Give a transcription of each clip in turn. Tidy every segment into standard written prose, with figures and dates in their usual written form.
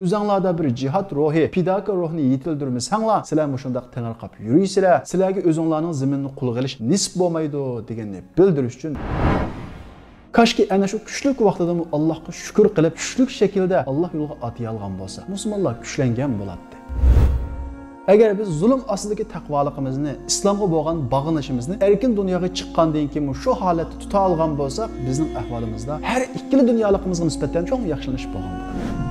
Üzənglarda bir cihat ruhi, pidaka ruhini yetildirmesanglar, sizlar mushundaq tengirqab yuriysizlar. Sizlarga o'zinglarning ziminni qul qilish nisb bo'lmaydi deganni bildirish uchun Kaşki ana shu kuchlik vaqtida Allohga shukr qilib, kuchlik shaklda Alloh yo'liga atayolgan bo'lsa, musulmonlar kuchlangan bo'ladi. Agar biz zulm ostidagi taqvoligimizni, islomga bo'lgan bag'inishimizni erkin dunyoga chiqqandan keyin shu holatda tuta olgan bo'lsak, bizning ahvolimizda har ikkili dunyoligimizga nisbatan cho'ng yaxshilanish bo'lgan bo'ladi.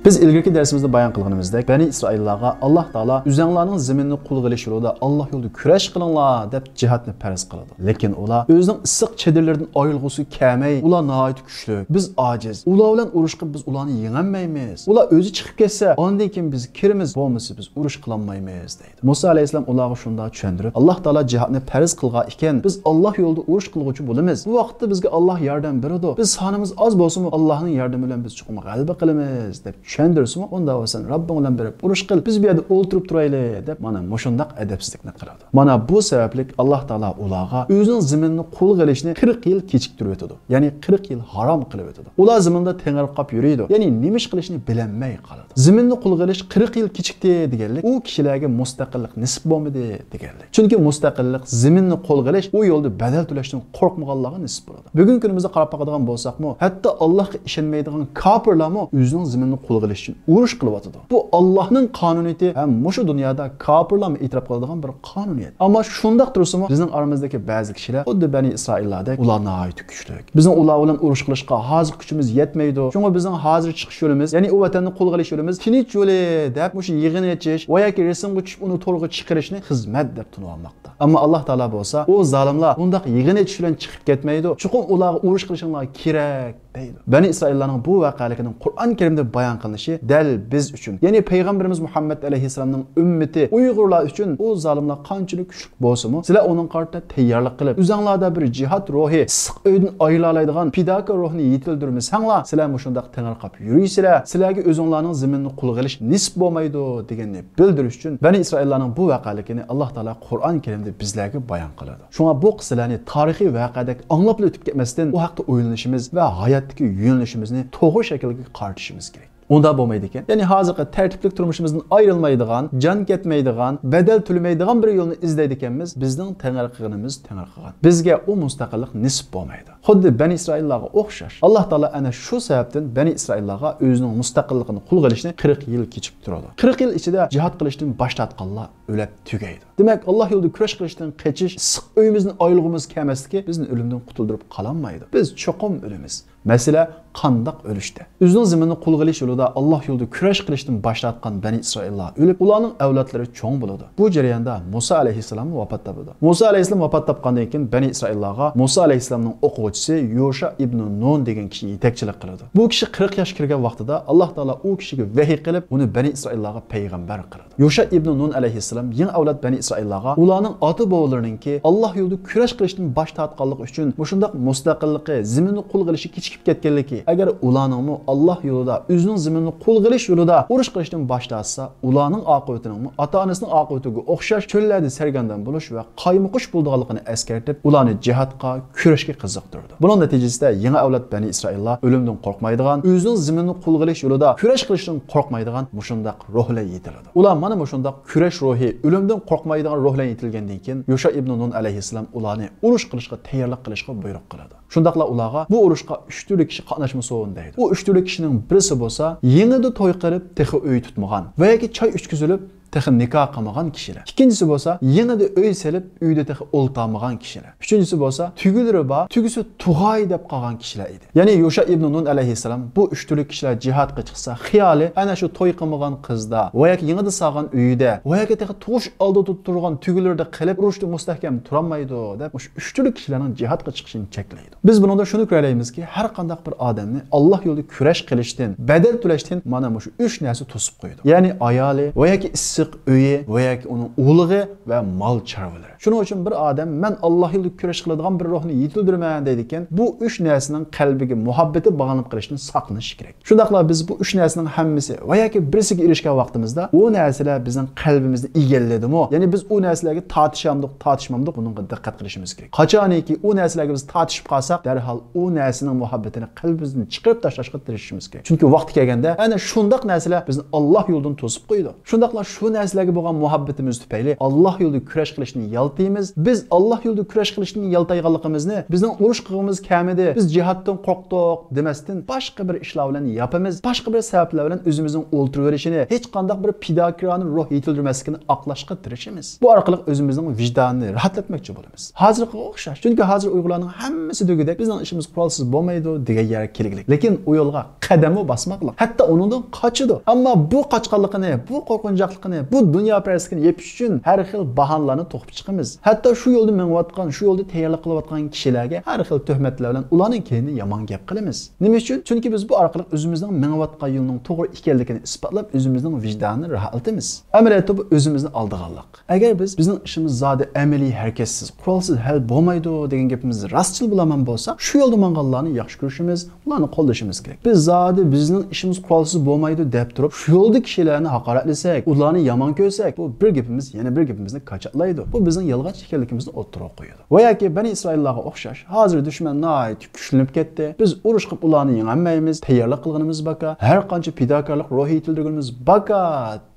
Biz ilgirki dersimizde bayan qilganimizdek, Bani İsraillarga Allah Taala o'zinglarning ziminni qul qilish yo'lida Allah yo'lida kurash qilinglar deb jihatni farz qiladi. Lekin ular o'zining issiq chedirlaridan ayilg'usi kelmay, ular nihoyat kuchli. Biz ojiz. Ular bilan urushqa biz ularni yengolmaymiz. Ular o'zi chiqib ketsa, ondan keyin biz kirimiz, bo'lmasa biz urush qilolmaymiz deydi. Musa alayhisalom ularga shunda tushuntirib, Allah Taala jihatni farz qilgan ekan, biz Allah yo'lida urush qilguvchi bo'lamiz. Bu vaqtda bizga Allah yordam beradi. Biz sonimiz oz bo'lsa-mu, Allohning yordami bilan biz chuqur g'alaba qilamiz deb tushundirsin. Onda sen Rabbing bilan berib urush qil. Biz bu yerda o'ltirib turaylik deb mana mushundaq adabsizlikni qiladi. Mana bu sabablik Allah Taala ularga o'zining ziminni qul qilishni 40 yil kechiktirib o'tadi. Ya'ni 40 yil harom qilib o'tadi. Ular ziminda tengirqab yuriydi. Ya'ni nimish qilishni bilolmay qoladi. Ziminni qul qilish 40 yil kechikdi deganlik u kishilarga mustaqillik nisb bo'lmadi deganlik. Chunki mustaqillik ziminni qul qilish u yo'lda badal to'lashdan qo'rqmaganlarga nisb bo'ladi. Bugun kunimizda qarab boqadigan bo'lsakmi, hatto Allohga ishonmaydigan kofirlarmi o'zining ziminni qul qilish uchun urush qilyapti. Bu Allohning qonuniyati ham mushu dunyoda kofirlarga e'tirof qiladigan bir qonuniyat. Ammo shundaq tursa-mu, bizning oramizdagi ba'zi kishilar xuddi Bani Isroillardek ular nihoyat kuchli. Bizning ular bilan urush qilishga hozir kuchimiz yetmaydi. Chunki bizning hozir chiqish yo'limiz, ya'ni u vatanni qul qilish yo'limiz tinch yo'li deb mushu yig'in etish va yoki resimga tushib uni to'g'ri chiqarishni xizmat deb tunilmoqda. Ammo Alloh taolo bo'lsa, u zolimlar undaq yig'in etish bilan chiqib ketmaydi. Chunki ularga urush qilishinglar kerak deydi. Bani Isroillarning bu voqealigining Qur'on Karimda bayon qilinishi dal biz uchun, ya'ni payg'ambarimiz Muhammad alayhisalomning ummati Uyg'urlar uchun u zolimlar qanchalik kuchli bo'lsa-mu, sizlar uning qarshısida tayyorlik qilib, o'zinglarda bir jihad ruhi, siq o'ydan aylanadigan pidaka ruhini yetildirmesanglar, sizlar mushundaq tengirqab yuriysizlar. Sizlarga o'zinglarning ziminni qul qilish nisb bo'lmaydi deganni bildirish uchun Bani Isroillarning bu voqealigini Alloh taolo Qur'on Karimda bizlarga bayon qiladi. Shunga bu qissalarni tarixiy voqeadek anglab o'tib ketmasdan u haqda o'ylanishimiz va hayotdagi yo'nalishimizni to'g'ri shaklga qaratishimiz kerak. Unda bo'lmaydi ekan. Ya'ni hozirgi tartibli turmushimizdan ayrilmaydigan, jon ketmaydigan, badal to'lamaydigan bir yo'lni izlaydi ekanmiz. Bizning tengirqig'imiz tengirqigan. Bizga u mustaqillik nisb bo'lmaydi. Xuddi Bani Isroillarga o'xshash. Alloh taolo ana shu sababdan Bani Isroillarga o'zining mustaqilligini qul qilishni 40 yil kechib turadi. 40 yil ichida jihad qilishdan boshlatganlar o'lib tugaydi. Demak, Alloh yo'lida kurash qilishdan qachish, siq uyimizni oylig'imiz kelmasligi bizni o'limdan qutuldirib qololmaydi. Biz cho'qim o'limiz. Masala qandoq o'lishda. O'zining ziminni qul qilish yo'lida Alloh yo'lida kurash qilishdan boshlatgan Bani Isroillar o'lib, ularning avlodlari cho'ng bo'ladi. Bu jarayonda Musa alayhisalom vafot topdi. Musa alayhisalom vafot topgandan keyin Bani Isroillarga Musa alayhisalomning o'quvchisi Yosha ibn Nun degan kishi yetakchilik qiladi. Bu kishi 40 yoshga kirgan vaqtida Alloh taolo u kishiga vahiy qilib, uni Bani Isroillarga payg'ambar qiladi. Yosha ibn Nun alayhisalom yangi avlod Bani Isroillarga ularning ota-bobolarininki Alloh yo'lida kurash qilishdan bosh tortganlik uchun mushundaq mustaqilligi, ziminni qul qilishi chiqib ketganligi, agar ularning Alloh yo'lida o'zining ziminni qul qilish yo'lida urush qilishdan boshlatsa, ularning oqibatining ota-onasining oqibatiga o'xshash cho'llarda sargandan bo'lish va qaymoqish bo'lganligini eskartib, ularni jihatga, kurashga qiziqtirdi. Buning natijasida yangi avlod Bani Isroillar o'limdan qo'rqmaydigan, o'zining ziminni qul qilish yo'lida kurash qilishdan qo'rqmaydigan mushundaq ruhlar yetiladi. Ular mana mushundaq kurash ruhi, o'limdan qo'rqmaydigan ruhlar yetilgandan keyin Yosha ibn Nun alayhisalom ularni urush qilishga tayyorlik qilishga buyruq qiladi. Shundaqla ularga bu urushga 3 turli kishi qatnashmasin deydi. U 3 turli kishining birisi bo'lsa, yengida to'y qilib, texi uy tutmagan va yoki choy ichkizilib texi nikoh qilmagan kishilar. İkincisi bo'lsa, yengida uy selib, uyda texi o'ltamagan kishilar. Uchinchisi bo'lsa, tugilari bor, tugisi tug'ay deb qolgan kishilar edi. Ya'ni Yosha ibn Nun alayhisalom bu 3 turli kishilar jihadga chiqsa, xiyoli ana shu to'y qilmagan qizda va yoki yengida sog'an uyda va yoki texi tug'ish oldida turgan tugilarda qilib urushda mustahkam turolmaydi deb o'sha 3 turli kishilarning jihadga chiqishini cheklaydi. Biz bundan shuni ko'raymizki, har qanday bir odamni Alloh yo'lida kurash qilishdan, badal to'lashdan mana shu 3 narsa to'sib qo'ydi. Ya'ni ayoli va yoki issiq uyi va yoki uning o'lig'i va mol chorvalari. Shuning uchun bir odam men Alloh yo'lida kurash qiladigan bir ruhni yetildirman deydi ekan, bu 3 narsaning qalbiga muhabbati bog'lanib qolishdan saqlanish kerak. Shundaqla biz bu 3 narsaning hammasi va yoki birisiga erishgan vaqtimizda u narsalar bizning qalbimizni egalladimi? Ya'ni biz u narsalarga tortishmamdik, bunga diqqat qilishimiz kerak. Qachoniki u narsalarga biz tortishib qolsak, darhol u narsaning muhabbatini qalbimizdan chiqarib tashlashga tirishimiz kerak. Chunki vaqti kelganda ana shundaq narsalar bizni Alloh yo'lidan to'sib qo'ydi. Shundaqla shu narsalarga bo'lgan muhabbatimiz tufayli Alloh yo'lida kurash qilishni yaltaymiz. Biz Alloh yo'lida kurash qilishni yaltayganligimizni, bizning urush qilganimiz kamidi, biz jihatdan qo'rqdik demasdan boshqa bir ishlar bilan yapamiz. Boshqa bir sabablar bilan o'zimizning o'ltiraverishini, hech qanday bir fidokorona ruh yetildirmasligini aqlashga tirishamiz. Bu orqali o'zimizning vijdonini rahatlatmoqchi bo'lamiz. Hozirga o'xshash. Chunki hozir Uyg'urlarning hammasi degidek bizning ishimiz qurolsiz bo'lmaydi degan yerga keliglik. Lekin u yo'lga qadam bosmoqlik. Hatto uningdan qochidi. Ammo bu qochqanligini, bu qo'rqinchoqligini, bu dunyoparastlikni yepish uchun har xil bahonlarni to'qib chiqamiz. Hatto shu yo'lda menayotgan, shu yo'lda tayyorlik qilayotgan kishilarga har xil tuhmatlar bilan ularning keyinini yomon gap qilamiz. Nima uchun? Chunki biz bu orqali o'zimizning menayotgan yo'lning to'g'ri ekanligini isbotlab, o'zimizning vijdonini rahatlatamiz. Amaliyotda bu o'zimizni aldaganlik. Agar bizning ishimiz zodi amaliy harakatsiz, qurolsiz hal bo'lmaydi degan gapimiz rostchil bo'laman bo'lsa, shu yo'lda manganlarni yaxshi ko'rishimiz, ularni qo'llashimiz kerak. Biz zodi bizning ishimiz qurolsiz bo'lmaydi deb turib, shu yo'lda kishilarni haqoratlasak, ularni yomon ko'rsak, bu bir gapimiz yana bir gapimizni qachaqlaydi. Bu bizning yolg'on ekanligimizni o'ttirib qo'yadi. Va yoki Bani Isroillarga o'xshash, hozir dushman nihoyat kuchlanib ketdi. Biz urush qilib ularni yengolmaymiz, tayyorlik qilganimiz baka, har qancha fidokorlik ruhi yetildirganimiz baka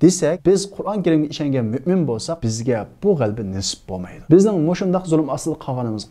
desak, biz Qur'on Karimga ishongan mu'min bo'lsak, bizga bu g'alaba nasib bo'lmaydi. Bizning mushundaq zulm ostida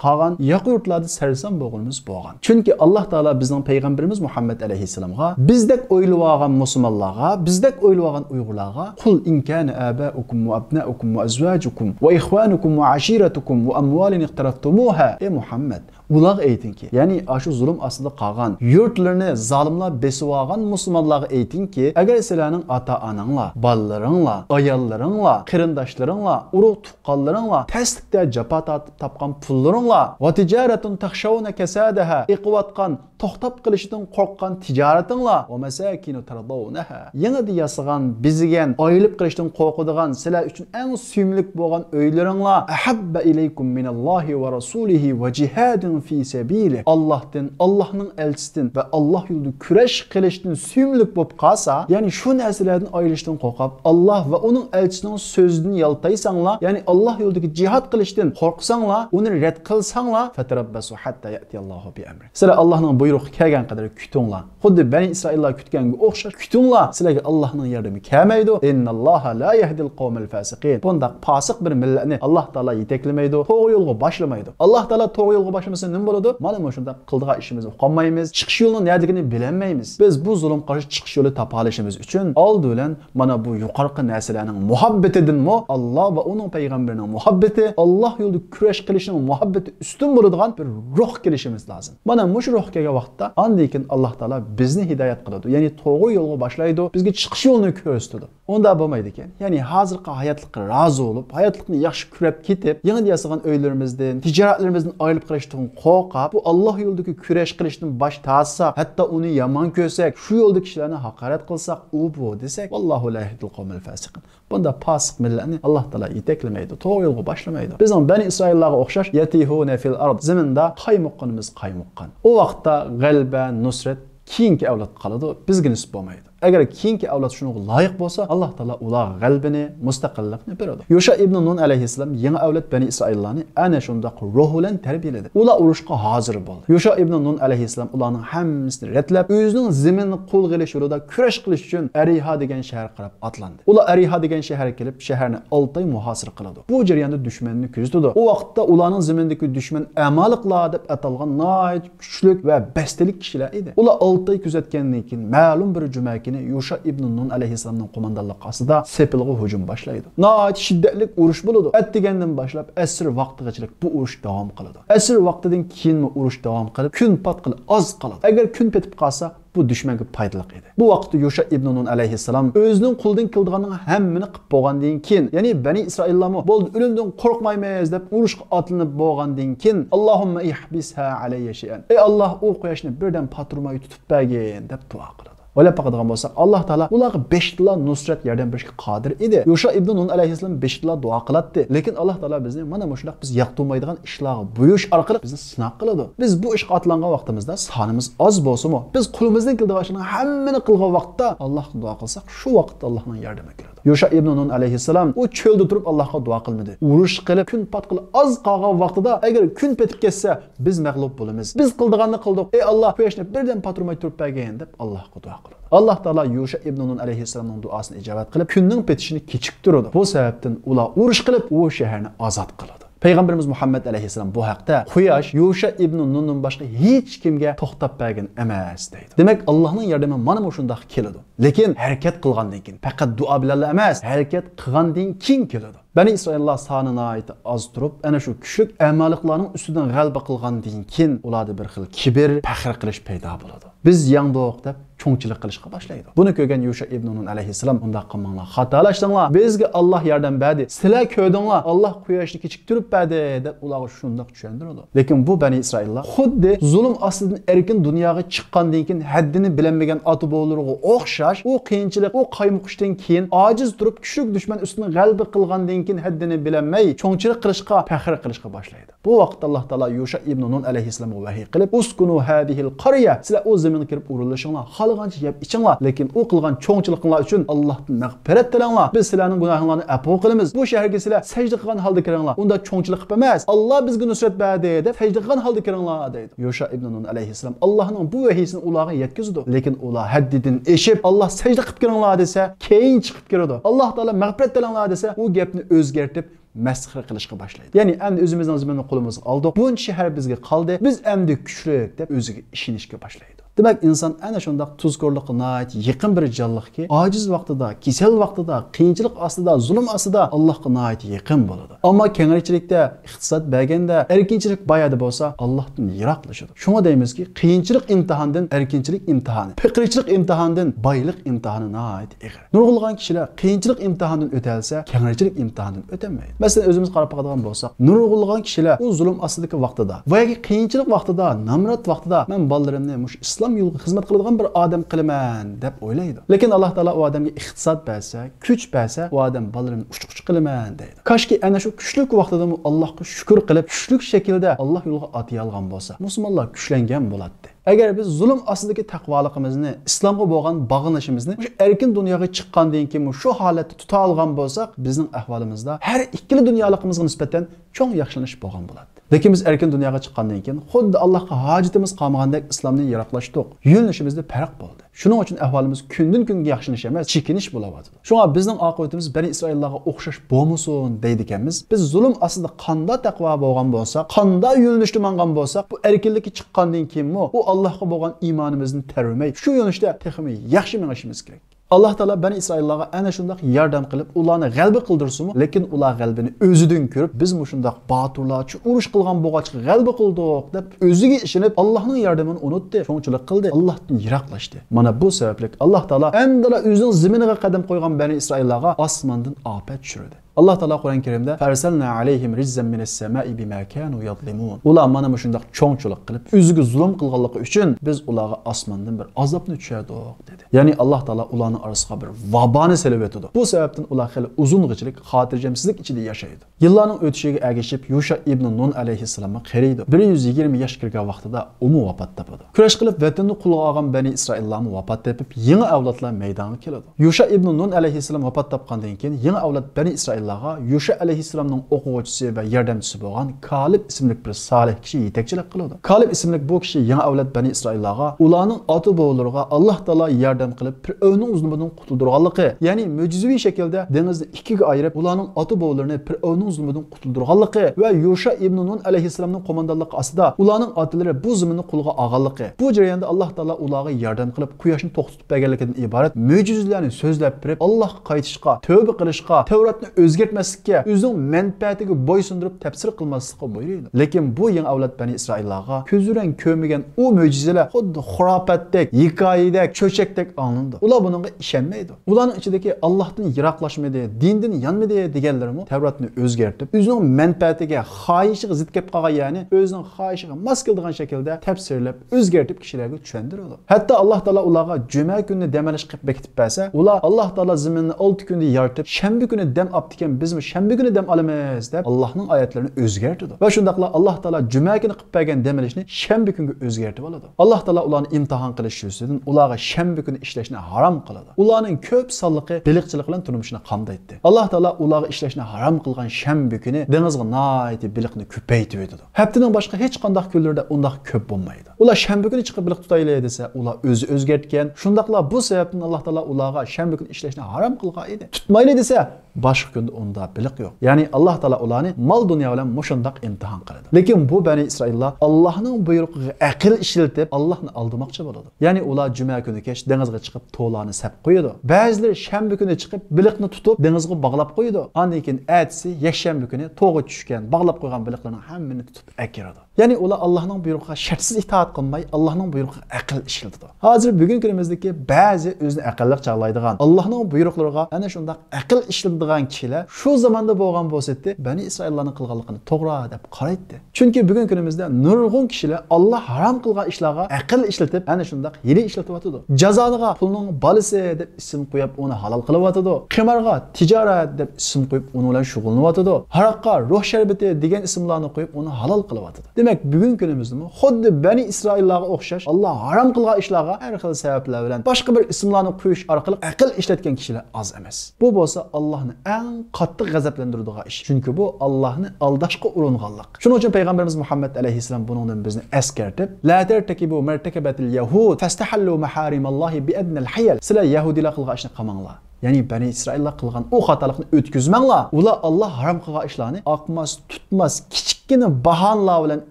qolgan, yaqin yurtlarda sarson bo'lganimiz bo'lgan. Chunki Alloh taolo bizning payg'ambarimiz Muhammad alayhisalomga bizdek o'ylab olgan musulmonlarga, bizdek o'ylab olgan Uyg'urlarga qul in kana abaukum va abnaukum va azwajukum va ikhwanukum va ashiratukum va amwalin iqtaraftumuha. Ey Muhammad, ular aytingki, ya'ni shu zulm ostida qolgan, yurtlarini zolimlar besib olgan musulmonlarga aytingki, agar sizlarning ota-onanglar, bolalaringlar, ayollaringlar, qarindoshlaringlar, urug' tuqqanlaringlar tasdiqda jafo tortib topgan pullaringlar va tijoratun takhshawna kasadaha, iqvatgan, to'xtab qilishidan qo'rqqan tijoratinglar va masakinu tardawnaha, yanada yasagan, bizigan, oyilib qilishdan qo'rqadigan, sizlar uchun eng suyimlik bo'lgan uylaringlar ahabba ilaykum minallohi va rasulihi va jihadin fi sabili. Allohdan, Allohning elchisidan va Alloh yo'lida kurash qilishdan suyimlik bo'lib qolsa, ya'ni shu narsalardan ayrilishdan qo'rqib, Alloh va uning elchisining so'zidan yaltaysanglar, ya'ni Alloh yo'lidagi jihad qilishdan qo'rqsanglar, uni rad qilsanglar, fatarabbasu hatta ya'tiyallohu bi amri. Sizlar Allohning buyrug'i kelgan qadar kutinglar. Xuddi Bani Isroillar kutganga o'xshash kutinglar. Sizlarga Allohning yordami kelmaydi. Innalloha la yahdil qawmal fasiqin. Bunda fasiq bir millatni Alloh taolo yetaklamaydi, to'g'ri yo'lga boshlamaydi. Alloh taolo to'g'ri yo'lga boshlasa nima bo'ladi? Mana shunda qildigan ishimizni qolmaymiz, chiqish yo'lini nerligini bilolmaymiz. Biz bu zulm qarshi chiqish yo'li topa olishimiz uchun oldi bilan mana bu yuqorqi narsalarning muhabbatidanmi, Alloh va uning payg'ambarining muhabbati, Alloh yo'lida kurash qilishning muhabbati ustun bo'ladigan bir ruh kelishimiz lozim. Mana shu ruh kelgan vaqtda andikin Alloh taolo bizni hidoyat qiladi, ya'ni to'g'ri yo'lga boshlaydi, bizga chiqish yo'lini ko'rsatadi. Unda bo'lmaydi ekan. Ya'ni hozirgi hayotlikqa rozi bo'lib, hayotlikni yaxshi ko'rib ketib, yangi yasagan uylarimizdan, tijoratlarimizdan ayrilib qolishdan qo'rqib, bu Alloh yo'lidagi kurash qilishdan bosh tortsak, hatto uni yomon ko'rsak, shu yo'lda kishilarni haqorat qilsak, u bu desak, vallohu la yahdil qawmal fasiqin. Bunda fasiq millatni Alloh taolo yetaklamaydi, to'g'ri yo'lga boshlamaydi. Bizning Bani Isroillarga o'xshash yatihuna fil ard, zaminda qaymoqqanimiz qaymoqqan. O vaqtda g'alaba, nusrat keyingi avlod qoladi, bizga nisb bo'lmaydi. Agar keyingi avlod shunga loyiq bo'lsa, Alloh taolo ular g'albini, mustaqillikni beradi. Yusha ibn Nun alayhissalom yangi avlod Bani Isroillarni ana shundaq ruh bilan tarbiyaladi. Ular urushga hozir bo'ldi. Yusha ibn Nun alayhissalom ularning hammasini retlab, o'zining zaminni qo'lga olish yo'lida kurash qilish uchun Ariha degan shahar qarab atlandi. Ular Ariha degan shaharga kelib, shaharni 6 oy muhosira qiladi. Bu jarayonda dushmanni kuzatdi. O vaqtda ularning zamindagi dushman amaliqlar deb atalgan nihoyat kuchli va bastalik kishilar edi. Ular 6 oy kuzatgandan keyin ma'lum bir juma Yusha ibn Nun alayhissalomning qo'mondonligi ostida sepilg'i hujum boshlaydi. Nihoyat shiddatli urush bo'ladi. Atdigandan boshlab asr vaqtigacha bu urush davom qiladi. Asr vaqtidan keyin urush davom qilib, kun patqil oz qoladi. Agar kun petib qolsa, bu dushmanga foydali edi. Bu vaqtda Yusha ibn Nun alayhissalom o'zining qo'ldan kelganning hammani qilib bo'lgandan keyin, ya'ni Bani Isroillarmi bo'ldi, o'limdan qo'rqmaymiz deb urushga otlanib bo'lgandan keyin, Allohumma ihbisha alayya shay'an. Ey Alloh, u quyoshni birdan paturmay tutib bergin deb duo qiladi. O'ylab baqadigan bo'lsak, Alloh taolo ularga 5 tilla nusrat yordam berishga qodir edi. Yusha ibn Nun alayhissalom 5 tilla duo qiladi. Lekin Alloh taolo bizni mana shunday biz yoqtirmaydigan ishlarga buyurish orqali bizni sinab qiladi. Biz bu ishga otlangan vaqtimizda sonimiz oz bo'lsa-mu, biz qo'limizdan kelgan ishlarning hammani qilgan vaqtda Allohga duo qilsak, shu vaqtda Allohning yordami keladi. Yusha ibn Nun alayhissalom u cho'lda turib Allohga duo qilmadi. Urush qilib, kun patqil oz qolgan vaqtida agar kun petib ketsa, biz mag'lub bo'lamiz. Biz qildiganni qildik. Ey Alloh, quyoshni birdan paturmay turib bergin deb Allohga duo qiladi. Alloh taolo Yusha ibn Nun alayhissalomning duosini ijobat qilib, kunning petishini kechiktirdi. Bu sababdan ular urush qilib, u shaharni ozod qiladi. Peygamberimiz Muhammed aleyhisselam bu haqda Quyosh Yusha ibn Nun'dan boshqa hech kimga to'xtab bergan emas deydi. Demak, Allohning yordami mana shunday keladi. Lekin harakat qilgandan keyin, faqat duo bilan emas, harakat qilgandan keyin keladi. Bani İsraillar sonini aytib az turib, ana shu kuchlik amalliklarning ustidan g'alaba qilgandan keyin ularda bir xil kibr, faxr qilish paydo bo'ladi. Biz yandoq deb cho'ngchilik qilishga boshlaydi. Buni ko'rgan Yusha ibn Nun alayhissalom undaq qilmanglar, xatolashdinglar. Bizga Alloh yordam berdi. Sizlar ko'rdinglar, Alloh quyoshni kechiktirib berdi deb ularga shundoq tushundirdi. Lekin bu Bani İsraillar xuddi zulm ostidan erkin dunyoga chiqqandan keyin haddini bilinmagan oti bo'g'lariga o'xshash, u qiyinchilik, u qaymoqishdan keyin ojiz turib kuchlik dushman ustidan g'alaba qilgandan keyin haddini bilinmay cho'ngchilik qilishga, faxr qilishga boshlaydi. Bu vaqtda Alloh taolo Yusha ibn Nun alayhissalomga vahiy qilib, "Uskunu hadihil qarya." Sizlar o zaminga kirib urilishinglar, xalqancha yeb ichinglar, lekin u qilgan cho'ngchiliklar uchun Allohdan mag'firat tilanglar. Biz sizlarning gunohinglarni afv qilamiz. Bu shaharga sizlar sajda qilgan holda kiringlar. Unda cho'ngchilik qilib emas, Alloh bizga nusrat berdi deb sajda qilgan holda kiringlar deydi. Yusha ibn Nun alayhissalom Allohning bu vahiyini ularga yetkazdi. Lekin ular haddidan eshib, Alloh sajda qilib kiringlar desa, keyin chiqib kiradi. Alloh taolo mag'firat tilanglar desa, u gapni o'zgartib masxara qilishga boshlaydi. Ya'ni endi o'zimizning ziminni qo'limizga oldik. Bu shahar bizga qoldi. Biz endi kuchlik deb o'ziga ishonishga boshlaydi. Demek insan ana shundoq tuzkorlikqa nihoyat yaqin bir jonliqki, ojiz vaqtida, kasal vaqtida, qiyinchilik ostida, zulm ostida Allohga nihoyat yaqin bo'ladi. Ammo kengaychilikda, iqtisod berganda, erkinchilik bayada bo'lsa, Allohdan yiroqlashadi. Shunga deymizki, qiyinchilik imtihondan erkinchilik imtihoni, fiqrichilik imtihondan boylik imtihoni nihoyat og'ir. Nurg'ulg'an kishilar qiyinchilik imtihonidan o'talsa, kengaychilik imtihonidan o'tolmaydi. Masalan, o'zimiz qarab qo'yadigan bo'lsak, nurg'ulg'an kishilar u zulm ostidagi vaqtida va qiyinchilik vaqtida, namrat vaqtida men bolalarimni mush islom yo'lga xizmat qiladigan bir odam qilaman deb o'ylaydi. Lekin Alloh taolo u odamga iqtisod bersa, kuch bersa, u odam bolalarini uch qilaman deydi. Kashki ana shu kuchlik vaqtida Allohga shukr qilib, kuchlik shaklda Alloh yo'liga atiy olgan bo'lsa, musulmonlar kuchlangan bo'ladi. Agar biz zulm ostidagi taqvoligimizni, islomga bo'lgan bog'lanishimizni shu erkin dunyoga chiqqandan keyin shu holatda tuta olgan bo'lsak, bizning ahvolimizda har ikkili dunyoligimizga nisbatan cho'ng yaxshilanish bo'lgan bo'ladi. Lekin biz erkin dunyoga chiqqandan keyin xuddi Allohga hojatimiz qolmagandek islomdan yiroqlashdik. Yo'nalishimizda farq bo'ldi. Shuning uchun ahvolimiz kundan kunga yaxshilanish emas, chekinish bo'layotdi. Shunga bizning oqibatimiz Bani İsraillarga o'xshash bo'lmasin deydi ekanmiz. Biz zulm ostida qanday taqvo bo'lgan bo'lsa, qanday yo'nalishda mangan bo'lsak, bu erkinlikka chiqqandan keyin u Allohga bo'lgan iymonimizni tarvimay, shu yo'nalishda texmi yaxshi mengishimiz kerak. Alloh taolo Bani İsraillarga ana shunday yordam qilib, ularni g'alaba qildirsin, lekin ular g'albini o'zidan ko'rib, biz mushundaq boturlarcha urush qilgan bo'g'achga g'alaba qildik deb o'ziga ishonib, Allohning yordamini unutdi, cho'ngchilik qildi, Allohdan yiroqlashdi. Mana bu sababli Alloh taolo endala o'zining ziminiga qadam qo'ygan Bani İsraillarga osmondan ofat tushirdi. Allah Teala Kur'an-ı Kerim'de "Ferselna aleyhim rizzan mine's-semai bima kanu yadlimun." Ular mana shunday cho'ngchilik qilib, o'ziga zulm qilganligi uchun biz ularga osmondan bir azobni tushirdik dedi. Ya'ni Alloh taolo ularning orasiga bir vaboni selib etdi. Bu sababdan ular xil uzung'ichilik, xotirjamsizlik ichida yashaydi. Yillarning o'tishiga ergashib Yusha ibn Nun alayhissalomga qaraydi. 120 yosh kirgan vaqtida umu vafot topadi. Kurash qilib vatanni qo'lga olgan Bani İsraillarni vafot topib, yangi avlodlar maydonga keladi. Yusha ibn Nun alayhissalom vafot topgandan keyin yangi avlod Bani İsrail Yusha alayhissalomning o'quvchisi va yordamchisi bo'lgan Kalib ismli bir solih kishi yetakchilik qiladi. Kalib ismli bu kishi yangi avlod Bani İsraillarga ularning oti bo'g'lariga Alloh taolo yordam qilib Fir'avnning zulmidan qutuldirganligi, ya'ni mo'jizaviy shaklda dengizni ikkiga ayirib ularning oti bo'g'larini Fir'avnning zulmidan qutuldirganligi va Yusha ibn Nun alayhissalomning qo'mondonligi ostida ularning otilari bu zaminni qo'lga olganligi. Bu jarayonda Alloh taolo ularga yordam qilib quyoshni to'xtatib berganligidan iborat mo'jizalarni so'zlab berib, Allohga qaytishga, tavba qilishga, Tavratni o'z o'zgartmaslikka, o'zining manfaatiga bo'ysundirib tafsir qilmaslikka buyuradi. Lekin bu yangi avlod Bani Isroillarga ko'zurang ko'rmagan u mo'jizalar xuddi xurofotdek, hikoyadek, cho'chakdek anlandi. Ular bunga ishonmaydi. Ularning ichidagi Allohdan yiroqlashmadi, dindan yanmadi deganlarmi Tavratni o'zgartib, o'zining manfaatiga, xohishiga zid kelib qolgan, ya'ni o'zining xohishiga mos keladigan shaklda tafsirlab, o'zgartib kishilarga tushuntiradi. Hatto Alloh taolo ularga juma kunni dam olish qilib bekitib bersa, ular Alloh taolo zaminni 6 kunda yaratib, shanba kuni dam olibdikan, bizmi shanba kuni dam olamiz deb Allohning oyatlarini o'zgartirdi. Va shundaqla Alloh taolo juma kuni qilib bergan dam olishni shanba kunga o'zgartirib oladi. Alloh taolo ularni imtihon qilish uchun ularga shanba kuni ishlashni harom qiladi. Ularning ko'p sonliqi biliqchilik bilan turmushini qamdaydi. Alloh taolo ularga ishlashni harom qilgan shanba kuni dengizga noiti biliqni ko'paytirib o'tadi. Haftaning boshqa hech qanday kunlarda undoq ko'p bo'lmaydi. Ular shanba kuni chiqib biliq tutayli desa, ular o'zi o'zgartgan. Shundaqla bu sababdan Alloh taolo ularga shanba kuni ishlashni harom qilgan edi. Tutmayli desa, boshqa kunda unda biliq yo'q. Ya'ni Alloh taolo ularni mol dunyo bilan mushundaq imtihon qiladi. Lekin bu Bani Isroillar Allohning buyrug'iga aql ishlatib Allohni aldamoqchi bo'ladi. Ya'ni ular juma kuni kech dengizga chiqib to'larni sap qo'yadi. Ba'zilar shanba kuni chiqib biliqni tutib dengizga bog'lab qo'yadi. Undan keyin ertasi yakshanba kuni to'g'ri tushgan, bog'lab qo'ygan biliqlarning hammani tutib akiradi. Ya'ni ular Allohning buyrug'iga shartsiz itoat qilmay, Allohning buyrug'iga aql ishlatadi. Hozir bugun kunimizdagi ba'zi o'zini aqlliq chaqlaydigan, Allohning buyruqlariga ana shunday aql ishlatadigan kishilar shu zamonda bo'lgan bo'lsa-da, Bani Isroillarning qilganligini to'g'ri deb qaraydi. Chunki bugun kunimizda nurg'un kishilar Alloh harom qilgan ishlarga aql ishlatib, ana shunday hiyla ishlatyotadi. Jazoniga pulning bolasi deb ism qo'yib, uni halol qilyotadi. Qimarga tijorat deb ism qo'yib, uni bilan shug'ullanyotadi. Haroqqa ruh sharbati degan ismlarni qo'yib, uni halol qilyotadi. Demak, bugun kunimizda xuddi Bani Isroillarga o'xshash Alloh harom qilgan ishlarga har xil sabablar bilan boshqa bir ismlarni qo'yish orqali aql ishlatgan kishilar oz emas. Bu bo'lsa Allohni eng qattiq g'azablantiradigan ish. Chunki bu Allohni aldashga uringanlik. Shuning uchun payg'ambarimiz Muhammad alayhisalom buningdan bizni eskartib, la tartakibu martakabatil yahud fastahallu maharimallohi bi adnal hayal. Sizlar yahudilar qilgan ishni qamanglar. Ya'ni Bani Isroillar qilgan o xatolikni o'tkazmanglar. Ular Alloh harom qilgan ishlarni aqmas, tutmas, kichkina bahonlar bilan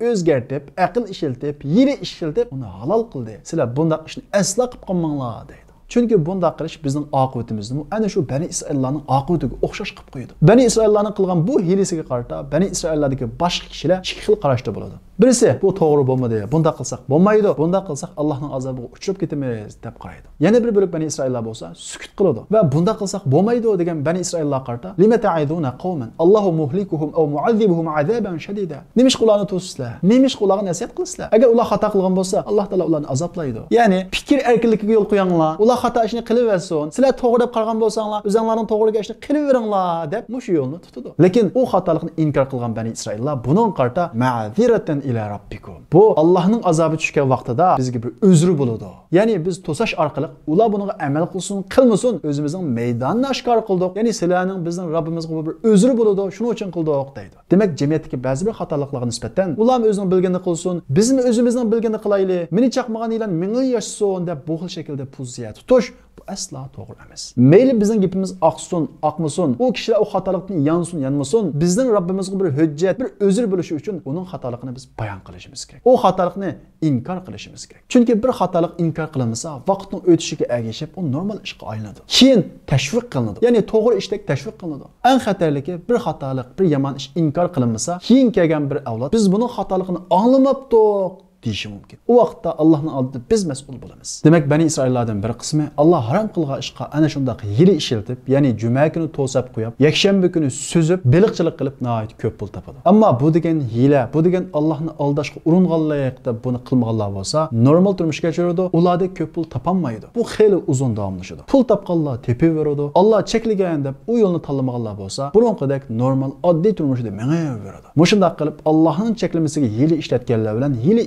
o'zgartib, aql ishlatib, yiri ishlatib, uni halol qildi. Sizlar bunday ishni asla qilib qolmanglar deydi. Chunki bunday qilish bizning oqibatimizni ana shu Bani Isroillarning oqibatiga o'xshash qilib qo'ydi. Bani Isroillarning qilgan bu hilasiga qarata Bani Isroillardagi boshqa kishilar ikki xil qarashda bo'ladi. Birisi bu to'g'ri bo'lmadi, bunday qilsak bo'lmaydi, bunday qilsak Allohning azobiga uchrab ketamiz deb qaraydi. Yana bir bo'lib Bani Isroillar bo'lsa sukut qiladi va bunday qilsak bo'lmaydi degan Bani Isroillar qarata lima ta'iduna qawman Allohu muhlikuhum aw mu'azzibuhum azaban shadida. Nimish ularni to'sizlar, nimish ularga nasihat qilasizlar. Agar ular xato qilgan bo'lsa, Alloh taolo ularni azoblaydi. Ya'ni fikr erkinligiga yo'l qo'yinglar. Ular xato ishni qilaversin. Sizlar to'g'ri deb qargan bo'lsanglar, o'zingizlarning to'g'riga ishni qilaveringlar deb mush yo'lni tutadi. Lekin u xatolikni inkor qilgan Bani Isroillar buning qarta ma'ziratan ila rabbikum. Bu Allohning azobi tushgan vaqtida bizga bir uzr bo'ladi. Ya'ni biz to'sash orqali ular bunga amal qilsin, qilmasin, o'zimizning maydonni oshkor qildik. Ya'ni sizlarning bizning Robbimizga bir uzr bo'ladi, shuning uchun qildik deydi. Demak, jamiyatdagi ba'zi bir xatoliklarga nisbatan ular o'zining bilganini qilsin, bizmi o'zimizning bilganini qilaylik. Meni chaqmagan ilan meni yashsin deb bu xil shaklda pozitsiya tutish bu asla to'g'ri emas. Mayli bizning gapimiz oqsin, oqmasin, u kishilar o xatolikni yansin, yanmasin, bizning Robbimizga bir hujjat, bir uzr bo'lishi uchun uning xatoligini biz bayon qilishimiz kerak. O xatolikni inkor qilishimiz kerak. Chunki bir xatolik inkor qilinmasa, vaqtning o'tishiga ergashib, u normal ishga aylanadi. Keyin tashviq qilinadi. Ya'ni to'g'ri ishda tashviq qilinadi. Eng xatarligi bir xatolik, bir yomon ish inkor qilinmasa, keyin kelgan bir avlod biz buning xatoligini anglamabdik deyishi mumkin. O vaqtda Allohning oldida biz mas'ul bo'lamiz. Demak, Bani Isroillardan bir qismi Alloh harom qilgan ishga ana shunday yili ishlatib, ya'ni juma kuni to'sab qo'yib, yakshanba kuni suzib, beliqchilik qilib nihoyat ko'p pul topadi. Ammo bu degan hiyla, bu degan Allohni aldashga uringanlik deb buni qilmaganlar bo'lsa, normal turmushga chiqadi, ularda ko'p pul topolmaydi. Bu xeyli uzun davomlashadi. Pul topganlar tepaveradi. Alloh cheklagan deb u yo'lni tanlamaganlar bo'lsa, burunqidek normal oddiy turmushda mengayveradi. Mushunday qilib Allohning cheklamasiga hiyla ishlatganlar bilan hiyla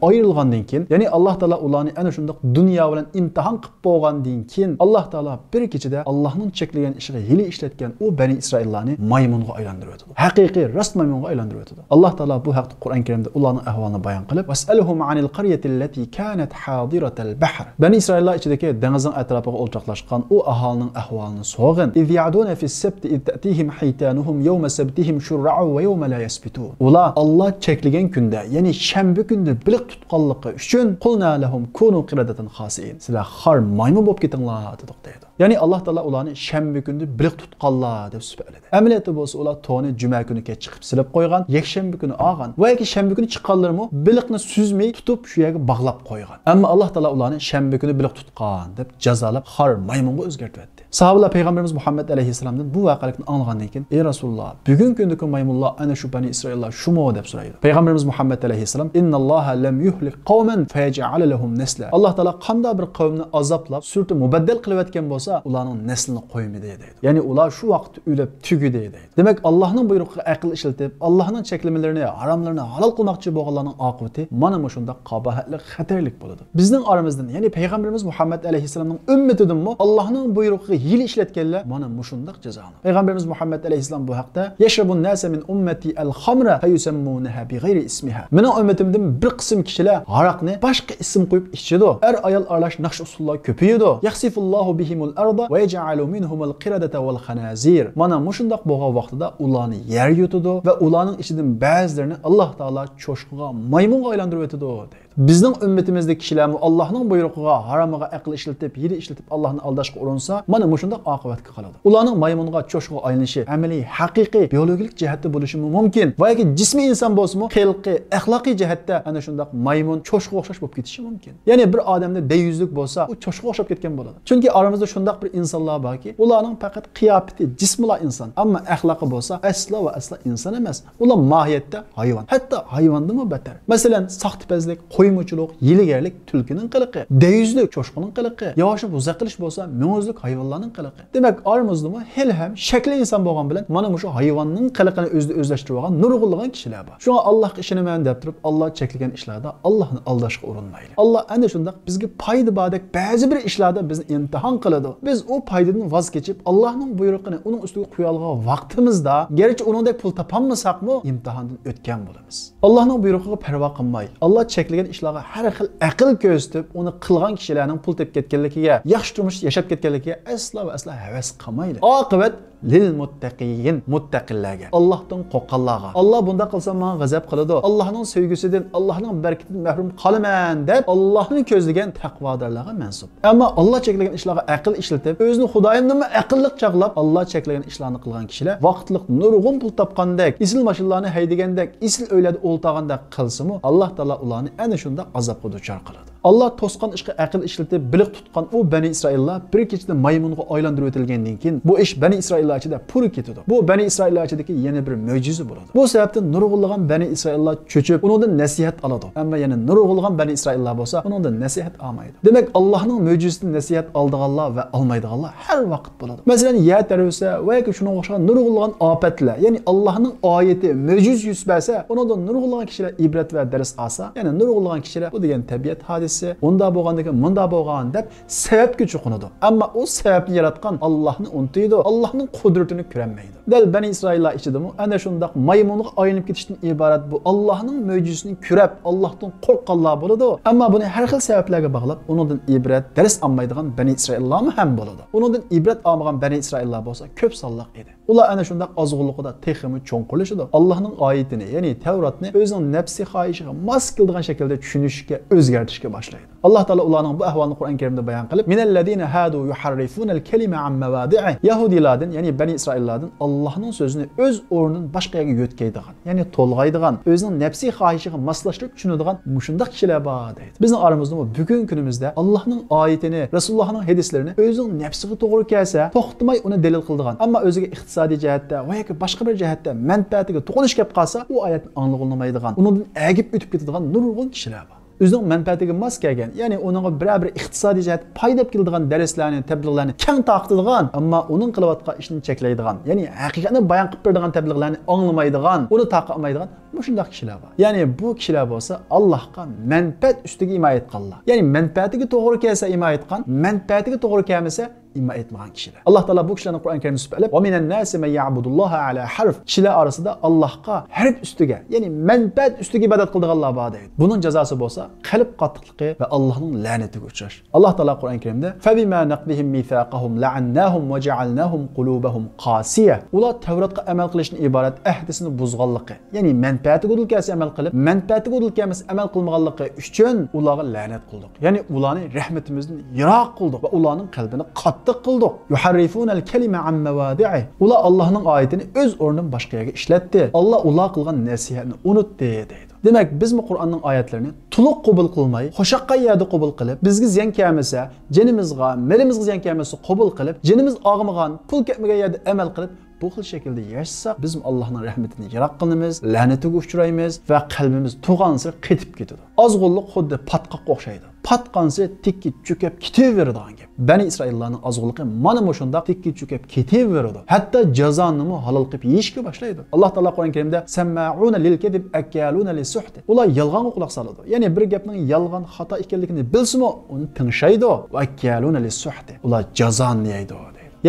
ayrılgandan keyin, ya'ni Alloh taolo ularni ana shunday dunyo bilan imtihon qilib qo'ygandan keyin Alloh taolo bir kechada Allohning cheklagan ishiga hiyla ishlatgan u Bani Isroillarni maymunga aylantirib o'tadi. Haqiqiy rost maymunga aylantirib o'tadi. Alloh taolo bu haqda Qur'on Karimda ularning ahvolini bayon qilib, "Vas'alhum 'anil qaryati allati kanat hadiratal bahr." Bani Isroillar ichidagi dengizning atrofiga o'lchoqlashgan u aholining ahvolini so'g'in. "Iz ya'duna fis-sabt id ta'tihim haytanuhum yawma sabtihim shur'a'u wa yawma la yasbitun." Ular Alloh cheklagan kunda, ya'ni shanba kunda bilik tutqanligi uchun qulna lahum kunu qiradatan xasiin. Sizlar xar maymun bo'lib ketinglar dedik deydi. Ya'ni Alloh taolo ularni shanba kuni bilik tutqanlar deb sifatladi. Amaliyotda bo'lsa ular to'ni juma kuniga chiqib silib qo'ygan, yakshanba kuni olgan va yoki shanba kuni chiqqanlarmi bilikni suzmay tutib shu yerga bog'lab qo'ygan. Ammo Alloh taolo ularni shanba kuni bilik tutqan deb jazolab xar maymunga o'zgartirdi. Sahobalar payg'ambarimiz Muhammad alayhisalomdan bu voqelikni anglagandan keyin ey Rasululloh, bugungi kundagi maymunlar ana shu bani Isroillar shumi deb so'raydi. Payg'ambarimiz Muhammad alayhisalom innalloha lam yuhlik qawman fayaj'al lahum nasla. Alloh taolo qanday bir qavmni azoblab, surti mubaddal qilayotgan bo'lsa, ularning naslini qo'ymaydi deydi. Ya'ni ular shu vaqtda o'lib tugidi deydi. Demak, Allohning buyrug'iga aql ishlatib, Allohning cheklamalarini, haromlarini halol qilmoqchi bo'lganlarning oqibati mana shunday qabahatli, xatarlik bo'ladi. Bizning oramizdan, ya'ni payg'ambarimiz Muhammad alayhisalomning ummatidanmi Allohning buyrug'iga hil ishlatganlar mana shunday jazoni. Payg'ambarimiz Muhammad alayhisalom bu haqda yashrabun nasa min ummati al-khamra fayusammunaha bighayri ismiha. Mening ummatimdan bir qism kishilar aroqni boshqa ism qo'yib ichadi. Er ayol aralash naqsh usullar ko'payadi. Yaxsifullohu bihimul arda va yaj'alu minhumul qiradata wal khanazir. Mana shunday bo'lgan vaqtida ularni yer yutadi va ularning ichidan ba'zilarini Alloh taolo cho'shqiga, maymunga aylantirib o'tadi deydi. Bizning ummatimizdagi kishilarmi Allohning buyrug'iga, haromiga aql ishlatib, hiyla ishlatib Allohni aldashga urinsa, mana shunday oqibatga qoladi. Ularning maymunga, cho'shqiga aylanishi amaliy, haqiqiy, biologik jihatda bo'lishi mumkin. Va yoki jismiy inson bo'lsa-mu, xilqi, axloqiy jihatda ana shunday maymun, cho'shqiga o'xshash bo'lib ketishi mumkin. Ya'ni bir odamda deyuzlik bo'lsa, u cho'shqiga o'xshab ketgan bo'ladi. Chunki aramizda shunday bir insonlar borki, ularning faqat qiyofati, jismila inson, ammo axloqi bo'lsa, aslo va aslo inson emas. Ular mohiyatda hayvon. Hatto hayvondan battar. Masalan, saxtipazlik, qo'ymuchilik, yiligarlik tulkining qiliqi, deyuzlik cho'shqining qiliqi, yoshi buzoq qilish bo'lsa, mung'izlik hayvonlarning qiliqi. Demak, oramizdami hel ham shakli inson bo'lgan bilan mana shu hayvonning qiliqini o'zida o'zlashtirib olgan nurg'unlagan kishilar bor. Shunga Allohga ishonaman deb turib, Alloh cheklagan ishlarda Allohni aldashga urinmaylik. Alloh ana shunday bizga foyda bordek ba'zi bir ishlarda bizni imtihon qiladi. Biz o foydadan voz kechib, Allohning buyrug'ini uning ustiga qo'ya olgan vaqtimizda, garchi uningdek pul topolmasakmi, imtihondan o'tgan bo'lamiz. Allohning buyrug'iga parvo qilmay, Alloh cheklagan ishlarga har xil aql ko'rsatib, uni qilgan kishilarning pul topib ketganligiga, yaxshi turmush yashab ketganligiga aslo va aslo havas qilmaylik. Oqibat lil muttaqin, muttaqillarga, Allohdan qo'rqqanlarga. Alloh bunda qilsa menga g'azab qiladi. Allohning sevgisidan, Allohning barakatidan mahrum qolaman deb Allohni ko'zlagan taqvodorlarga mansub. Ammo Alloh cheklagan ishlarga aql ishlatib, o'zini Xudoyimdan aqlliq chaqlab, Alloh cheklagan ishlarni qilgan kishilar vaqtliq nurg'un pul topgandek, isil mashinlarni haydagandek, isil o'yladi o'ltagandek qilsa-mu, Alloh taolo ularni ana shunda azobga duchor qiladi. Allah to'sqan ishga aql ishlatib, biliq tutgan o Bani Isroillar bir kechada maymunga aylantirib o'tilgandan keyin bu ish Bani Isroillar ichida puri ketadi. Bu Bani Isroillar ichidagi yana bir mo'jiza bo'ladi. Bu sababdan nurg'unlagan Bani Isroillar cho'chib, undan nasihat oladi. Ammo yana nurg'unlagan Bani Isroillar bo'lsa, undan nasihat olmaydi. Demak, Allohning mo'jizasidan nasihat oldiganlar va olmaydiganlar har vaqt bo'ladi. Masalan, yer tarvisa va yoki shunga o'xshagan nurg'unlagan ofatlar, ya'ni Allohning oyati, mo'jiz yuz bersa, undan nurg'unlagan kishilar ibrat va dars olsa, ya'ni nurg'unlagan kishilar bu degan tabiat hodisi unda bo'lgandan munda bo'lgan deb sababga cho'qinadi. Ammo u sababni yaratgan Allohni unutadi, Allohning qudratini ko'rmaydi. Dal Bani Isroillar ichidami ana shunday maymunga aylanib ketishdan iborat bu Allohning mo'jizasini ko'rib, Allohdan qo'rqqanlar bo'ladi. Ammo buni har xil sabablarga bog'lab, undan ibrat dars olmaydigan Bani Isroillarmi ham bo'ladi. Undan ibrat olmagan Bani Isroillar bo'lsa ko'p sonliq edi. Ular ana shunday ozg'unligida texmi cho'nqilishadi. Allohning oyatini, ya'ni Tavratni o'zining nafsi xohishiga mos keladigan shaklda tushunishga, o'zgartirishga boshlaydi. Alloh taolo ularning bu ahvolini Qur'on Karimda bayon qilib, "Minallazina hadu yuharrifunal kalima an mawadi'i." Yahudilardan, ya'ni Bani Isroillardan Allohning so'zini o'z o'rnidan boshqa yerga yo'tkaydigan, ya'ni to'lg'aydigan, o'zining nafsi xohishiga moslashtirib tushunadigan mushundaq kishilar bor deydi. Bizning oramizda bugungi kunimizda Allohning oyatini, Rasulullohning hadislarini o'zining nafsiga to'g'ri kelsa, to'xtamay uni dalil qiladigan, ammo o'ziga iqtisodiy jihatda va yoki boshqa bir jihatda manfaatiga to'qinish kelib qolsa, u oyatni anglamaydigan, undan agib o'tib ketadigan nurg'un kishilar bor. O'zining manfaatiga mos kelgan, ya'ni uningga bir iqtisodiy jihat foyda keladigan darslarni, tabliğlarni keng taqtilgan, ammo uning qilayotgan ishini cheklaydigan, ya'ni haqiqatni bayon qilib beradigan tabliğlarni anglamaydigan, uni taqilmaydigan shunday kishilar bor. Ya'ni bu kishilar bo'lsa Allohga manfaat ustiga imoyat qilganlar. Ya'ni manfaatiga to'g'ri kelsa imoyat qilgan, manfaatiga to'g'ri kelmasa imma etmagan kişiler. Allah Taala bu kişilerin Kur'an-ı Kerim'de süpelep ve minen nasi men ya'budullaha ala harf. Kişiler arasında Allah'a harf üstüge, yani menfaat üstüge ibadet kıldıganlar var deydi. Bunun cezası bolsa kalp qattiqligi ve Allah'ın lanetiga uçraş. Allah Taala Kur'an-ı Kerim'de "Febima naqdihim mithaqahum la'annahum ve ja'alnahum qulubahum qasiye." Ular Tevratga amal qilishdan iborat ahdisini buzganligi, yani menfaati godilkasi amal qilib, menfaati godilkasi amal qilmaganligi uchun ularga la'nat qildik. Yani ularni rahmatimizdan yiroq qildik ve ularning qalbini qattiq qildik. Yuharrifunal kalima an mawadi'i. Ular Allah'ning oyatini o'z o'rnidan boshqa yerga ishlatdi. Allah ular qilgan nasihatni unutdi deydi. Demek biz mi Kur'an'ın ayetlerini tuluq qabul qilmay, xoşaqqa yerda qabul qilib, bizga ziyan kelmasa, jinimizga, melimizga ziyan kelmasa qabul qilib, jinimiz og'magan, pul ketmagan yerda amal qilib, bu xil şekilde yaşasak bizim Allah'ın rahmetini yiroq qilamiz, la'natiga uchraymiz ve qalbimiz to'g'ansir qetib ketadi. Ozg'unlik xuddi patqoqqa o'xshaydi. Patqansa tikki chukab ketaveradigan gap. Bani İsraillarning ozg'unligi mana shunda tikki chukab ketaveradi. Hatto jazoni halol qilib yeyishga boshlaydi. Alloh taolo Qur'on Karimda "Samma'una lil kadib akaluna lis-suht." Ular yolg'onga quloq soladi. Ya'ni bir gapning yolg'on, xato ekanligini bilsa-mu, uni tinglashaydi. Va akaluna lis-suht. Ular jazoni yeydi.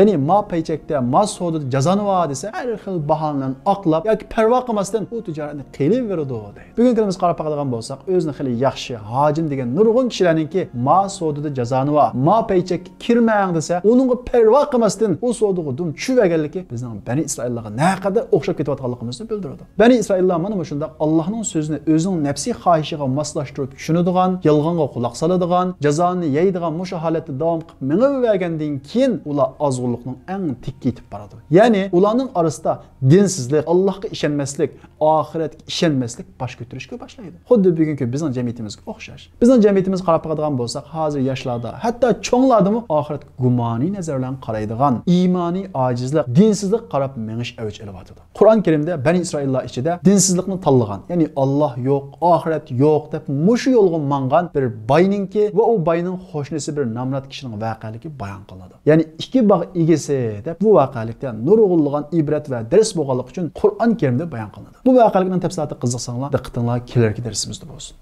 Yani ma paychekda, ma so'da jazoni var desa, har xil bahonalarni oqlab yoki parvo qilmasdan bu tijoratni qilaveradi deydi. Bugun kunimiz qarab baqadigan bo'lsak, o'zini xili yaxshi, hojim degan nurg'un kishilarningki ma so'da jazoni var, ma paychek kirmang desa, uningga parvo qilmasdan u so'daga dum tushvaganligi bizning Bani Isroillarga naqadar o'xshab ketayotganligimizni bildiradi. Bani Isroillar mana shunda Allohning so'zini o'zining nafsiy xohishiga moslashtirib tushunadigan, yolg'onga quloq soladigan, jazoni yeydigan mushu holatda davom qilib mingavergandan keyin ular ozg'unlikning eng tikka yetib boradi. Ya'ni ularning orasida dinsizlik, Allohga ishonmaslik, oxiratga ishonmaslik bosh ko'tarishga boshlaydi. Xuddi bugungi bizning jamiyatimizga o'xshash. Bizning jamiyatimizga qarab qoladigan bo'lsak, hozir yoshlarda, hatto cho'nglardami oxiratga gumoniy nazar bilan qaraydigan, iymoniy ojizlik, dinsizlik qarab mingish avj olyapti. Qur'on Karimda Bani Isroillar ichida dinsizlikni tanlagan, ya'ni Alloh yo'q, oxirat yo'q deb mushu yo'lga mangan bir boyninki va u boyning qo'shnisi bir namrat kishining voqealigi bayon qilinadi. Ya'ni ikki bog' egasi deb bu voqealikdan nurg'unlagan ibrat va dars bo'lganligi uchun Qur'on Karimda bayon qilinadi. Bu voqealikning tafsiloti qiziqsanglar, diqqatinglar kelarki darsimizda bo'lsin.